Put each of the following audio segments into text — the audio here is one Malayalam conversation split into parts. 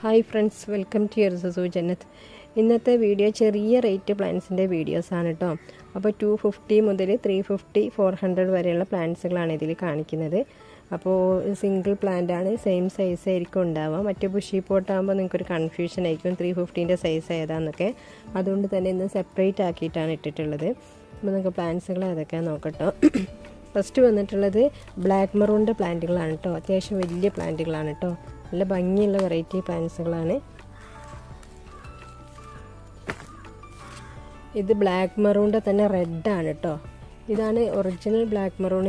Hi friends, welcome to Yarsu Jannath. ഇന്നത്തെ വീഡിയോ ചെറിയ റേറ്റ് പ്ലാന്റ്സിൻ്റെ വീഡിയോസാണ് കേട്ടോ. അപ്പോൾ 250 മുതൽ 350, 400 വരെയുള്ള പ്ലാന്റ്സുകളാണ് ഇതിൽ കാണിക്കുന്നത്. അപ്പോൾ സിംഗിൾ പ്ലാന്റ് ആണ്, സെയിം സൈസ് ആയിരിക്കും ഉണ്ടാവുക. മറ്റേ ബുഷി പോട്ടാകുമ്പോൾ നിങ്ങൾക്കൊരു കൺഫ്യൂഷൻ ആയിരിക്കും 350ൻ്റെ സൈസ് ഏതാണെന്നൊക്കെ. അതുകൊണ്ട് തന്നെ ഇന്ന് സെപ്പറേറ്റ് ആക്കിയിട്ടാണ് ഇട്ടിട്ടുള്ളത്. അപ്പോൾ നിങ്ങൾക്ക് പ്ലാന്റ്സുകൾ ഏതൊക്കെയാണ് നോക്കട്ടോ. ഫസ്റ്റ് വന്നിട്ടുള്ളത് ബ്ലാക്ക് മെറൂണിൻ്റെ പ്ലാന്റുകളാണ് കേട്ടോ. അത്യാവശ്യം വലിയ പ്ലാന്റുകളാണ് കേട്ടോ. നല്ല ഭംഗിയുള്ള വെറൈറ്റി പ്ലാന്റ്സുകളാണ്. ഇത് ബ്ലാക്ക് മെറൂണിൻ്റെ തന്നെ റെഡാണ് കേട്ടോ. ഇതാണ് ഒറിജിനൽ ബ്ലാക്ക് മെറൂൺ.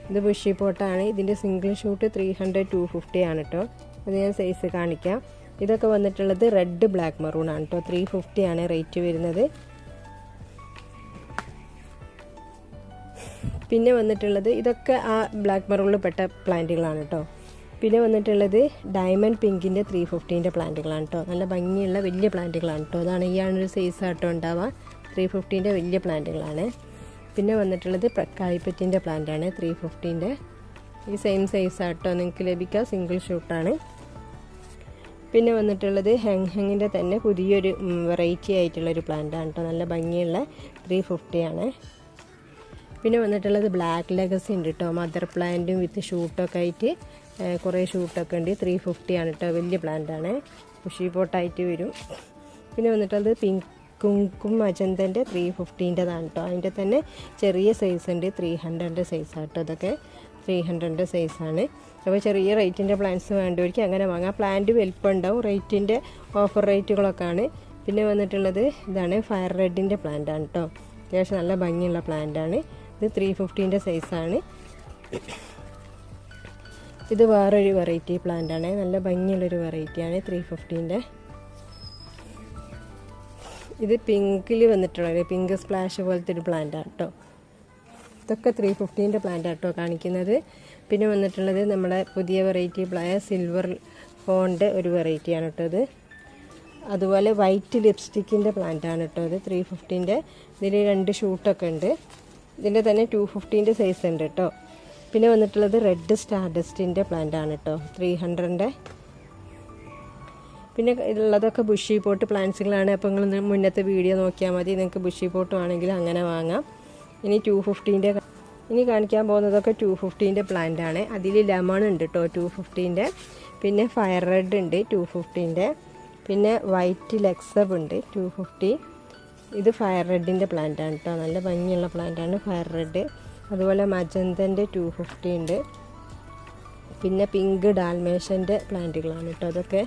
ഇത് ബുഷി പോട്ടാണ്. ഇതിൻ്റെ സിംഗിൾ ഷൂട്ട് 300, 250 ആണ് കേട്ടോ. അത് ഞാൻ സൈസ് കാണിക്കാം. ഇതൊക്കെ വന്നിട്ടുള്ളത് റെഡ് ബ്ലാക്ക് മെറൂൺ ആണ് കേട്ടോ. 350 ആണ് റേറ്റ് വരുന്നത്. പിന്നെ വന്നിട്ടുള്ളത് ഇതൊക്കെ ആ ബ്ലാക്ക് മെറൂണിൽ പെട്ട പ്ലാന്റുകളാണ് കേട്ടോ. പിന്നെ വന്നിട്ടുള്ളത് ഡയമണ്ട് പിങ്കിൻ്റെ 350ൻ്റെ പ്ലാന്റുകളാണ് കേട്ടോ. നല്ല ഭംഗിയുള്ള വലിയ പ്ലാന്റുകളാണ് കേട്ടോ. അതാണ് ഈ സൈസ് ആട്ടോ ഉണ്ടാവുക. 350ൻ്റെ വലിയ പ്ലാന്റുകളാണ്. പിന്നെ വന്നിട്ടുള്ളത് പ്രക്കായിപ്പറ്റിൻ്റെ പ്ലാന്റാണ് 350ൻ്റെ. ഈ സെയിം സൈസ് ആട്ടോ നിങ്ങൾക്ക് ലഭിക്കുക. സിംഗിൾ ഷൂട്ടാണ്. പിന്നെ വന്നിട്ടുള്ളത് ഹെങ്ങിൻ്റെ തന്നെ പുതിയൊരു വെറൈറ്റി ആയിട്ടുള്ളൊരു പ്ലാന്റാണ് കേട്ടോ. നല്ല ഭംഗിയുള്ള 350 ആണ്. പിന്നെ വന്നിട്ടുള്ളത് ബ്ലാക്ക് ലെഗസി ഉണ്ട് കേട്ടോ. മദർ പ്ലാന്റും വിത്ത് ഷൂട്ടൊക്കെ ആയിട്ട് കുറേ ഷൂട്ടൊക്കെ ഉണ്ട്. 350 ആണ് കേട്ടോ. വലിയ പ്ലാന്റാണ്. ബുഷി പോട്ടായിട്ട് വരും. പിന്നെ വന്നിട്ടുള്ളത് പിങ്കും മജന്തൻ്റെ 350ൻ്റെതാണ് കേട്ടോ. അതിൻ്റെ തന്നെ ചെറിയ സൈസ് ഉണ്ട്. 300ൻ്റെ സൈസാണ് കേട്ടോ. ഇതൊക്കെ 300ൻ്റെ സൈസാണ്. അപ്പോൾ ചെറിയ റേറ്റിൻ്റെ പ്ലാന്റ്സ് വേണ്ടവർക്ക് അങ്ങനെ വാങ്ങാം. പ്ലാന്റ് വലിപ്പം ഉണ്ടാവും. റേറ്റിൻ്റെ ഓഫർ റേറ്റുകളൊക്കെയാണ്. പിന്നെ വന്നിട്ടുള്ളത് ഇതാണ് ഫയർ റെഡിൻ്റെ പ്ലാന്റാണ് കേട്ടോ. അത്യാവശ്യം നല്ല ഭംഗിയുള്ള പ്ലാന്റാണ്. ഇത് 350ൻ്റെ സൈസാണ്. ഇത് വേറൊരു വെറൈറ്റി പ്ലാന്റാണ്. നല്ല ഭംഗിയുള്ളൊരു വെറൈറ്റിയാണ് 350ൻ്റെ. ഇത് പിങ്കിൽ വന്നിട്ടുള്ളത് പിങ്ക് സ്പ്ലാഷ് പോലത്തെ ഒരു പ്ലാന്റാണ് കേട്ടോ. ഇതൊക്കെ 350ൻ്റെ പ്ലാന്റാണ് കേട്ടോ കാണിക്കുന്നത്. പിന്നെ വന്നിട്ടുള്ളത് നമ്മളെ പുതിയ വെറൈറ്റി സിൽവർ ഫോണിൻ്റെ ഒരു വെറൈറ്റിയാണ് കേട്ടോ ഇത്. അതുപോലെ വൈറ്റ് ലിപ്സ്റ്റിക്കിൻ്റെ പ്ലാന്റാണ് കേട്ടോ ഇത് 350ൻ്റെ. ഇതിൽ 2 ഷൂട്ടൊക്കെ ഉണ്ട്. ഇതിൻ്റെ തന്നെ 250ൻ്റെ സൈസ് ഉണ്ട് കേട്ടോ. പിന്നെ വന്നിട്ടുള്ളത് റെഡ് സ്റ്റാർഡസ്റ്റിൻ്റെ പ്ലാന്റാണ് കേട്ടോ. 300ൻ്റെ. പിന്നെ ഉള്ളതൊക്കെ ബുഷി പോട്ട് പ്ലാന്റ്സുകളാണ്. അപ്പോൾ നിങ്ങൾ മുന്നത്തെ വീഡിയോ നോക്കിയാൽ മതി. നിങ്ങൾക്ക് ബുഷി പോട്ട് ആണെങ്കിൽ അങ്ങനെ വാങ്ങാം. ഇനി 250ൻ്റെ ഇനി കാണിക്കാൻ പോകുന്നതൊക്കെ 250ൻ്റെ പ്ലാന്റാണ്. അതിൽ ലെമൺ ഉണ്ട് കേട്ടോ 250ൻ്റെ. പിന്നെ ഫയർ റെഡ് ഉണ്ട് 250ൻ്റെ. പിന്നെ വൈറ്റ് ലെക്സബ് ഉണ്ട് 250. ഇത് ഫയർ റെഡിൻ്റെ പ്ലാന്റാണ് കേട്ടോ. നല്ല ഭംഗിയുള്ള പ്ലാന്റാണ് ഫയർ റെഡ്. അതുപോലെ മജന്തൻ്റെ 250 ഉണ്ട്. പിന്നെ പിങ്ക് ഡാൽമേഷൻ്റെ പ്ലാന്റുകളാണ് കേട്ടോ അതൊക്കെ.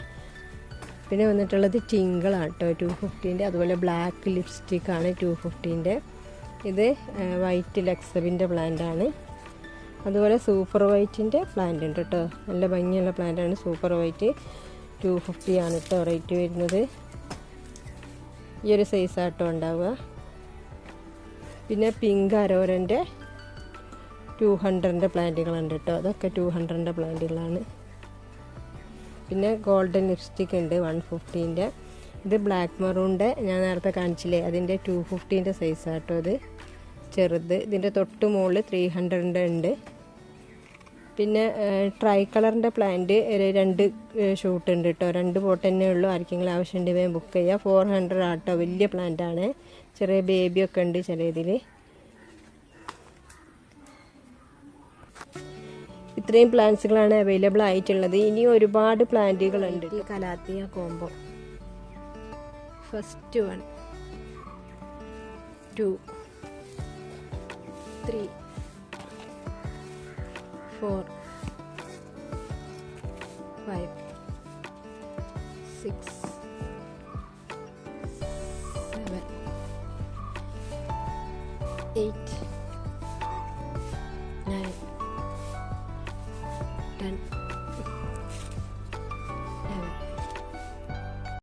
പിന്നെ വന്നിട്ടുള്ളത് ടിങ്കിളാണ് കേട്ടോ 250ൻ്റെ. അതുപോലെ ബ്ലാക്ക് ലിപ്സ്റ്റിക്കാണ് 250ൻ്റെ. ഇത് വൈറ്റ് ലെക്സബിൻ്റെ പ്ലാന്റാണ്. അതുപോലെ സൂപ്പർ വൈറ്റിൻ്റെ പ്ലാന്റ് ഉണ്ട് കേട്ടോ. നല്ല ഭംഗിയുള്ള പ്ലാന്റാണ് സൂപ്പർ വൈറ്റ്. 250 ആണ് കേട്ടോ റേറ്റ് വരുന്നത്. ഈ ഒരു സൈസാട്ടോ ഉണ്ടാവുക. പിന്നെ പിങ്ക് അരോരൻ്റെ 200ൻ്റെ പ്ലാന്റുകളുണ്ട് കേട്ടോ. അതൊക്കെ 200ൻ്റെ പ്ലാന്റുകളാണ്. പിന്നെ ഗോൾഡൻ ലിപ്സ്റ്റിക് ഉണ്ട് 150ൻ്റെ. ഇത് ബ്ലാക്ക് മെറൂണിൻ്റെ ഞാൻ നേരത്തെ കാണിച്ചില്ലേ, അതിൻ്റെ 250ൻ്റെ സൈസാട്ടോ ഇത് ചെറുത്. ഇതിൻ്റെ തൊട്ട് മുകളിൽ 300ൻ്റെ ഉണ്ട്. പിന്നെ ട്രൈ കളറിൻ്റെ പ്ലാന്റ് 2 ഷൂട്ട് ഉണ്ട് കേട്ടോ. 2 പോട്ട് തന്നെ ഉള്ളൂ. ആർക്കെങ്കിലും ആവശ്യമുണ്ടെങ്കിൽ ബുക്ക് ചെയ്യുക. 400 ആട്ടോ. വലിയ പ്ലാന്റാണ്. ചെറിയ ബേബിയൊക്കെ ഉണ്ട് ചില ഇതിൽ. ഇത്രയും പ്ലാന്റ്സുകളാണ് അവൈലബിൾ ആയിട്ടുള്ളത്. ഇനി ഒരുപാട് പ്ലാന്റുകളുണ്ട്. Calathea combo first 1, 2, 3, 4, 5, 6, 7, 8,